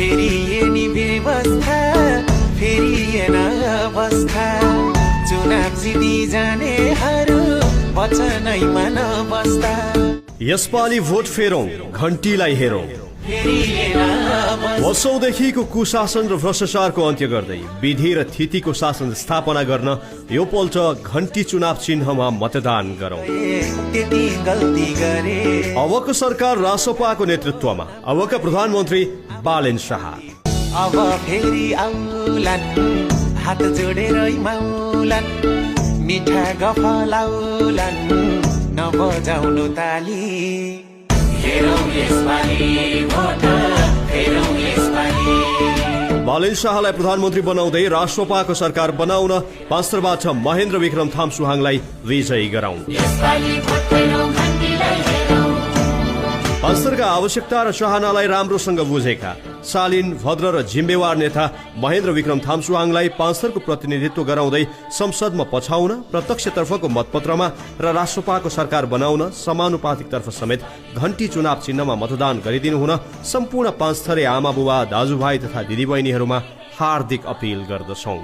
फेरि नि व्यवस्था फेरि अवस्था चुनाव जिती जानेहरू वचनैमा नबस्दा यसपालि भोट फेरौं घण्टीलाई हेरौं वर्षौंदेखिको कुशासन र भ्रष्टाचारको अन्त्य गर्दै विधि र थितिको शासन स्थापना गर्न यो पल्ट घण्टी चुनाव चिन्हमा मतदान गरौं। अबको सरकार रासपाको नेतृत्वमा अबका प्रधानमन्त्री बालेन शाह अब फेरि आउलान् हात जोडेरै माउलान् मिठा गफलाउलान् नबजाउनु ताली बालेन शाहलाई प्रधानमन्त्री बनाउँदै राष्ट्रपाको सरकार बनाउन पाँचथरबाट महेन्द्र विक्रम थामसुहाङलाई विजयी गराउँ। पाँचथरका आवश्यकता र चाहनालाई राम्रोसँग बुझेका शालीन भद्र र जिम्मेवार नेता महेन्द्र विक्रम थामसुहाङलाई पाँचथरको प्रतिनिधित्व गराउँदै संसदमा पछाउन प्रत्यक्षतर्फको मतपत्रमा र राष्ट्रपाको सरकार बनाउन समानुपातिकतर्फ समेत घण्टी चुनाव चिन्हमा मतदान गरिदिनु हुन सम्पूर्ण पाँचथरे आमा बुबा दाजुभाइ तथा दिदीबहिनीहरूमा हार्दिक अपिल गर्दछौं।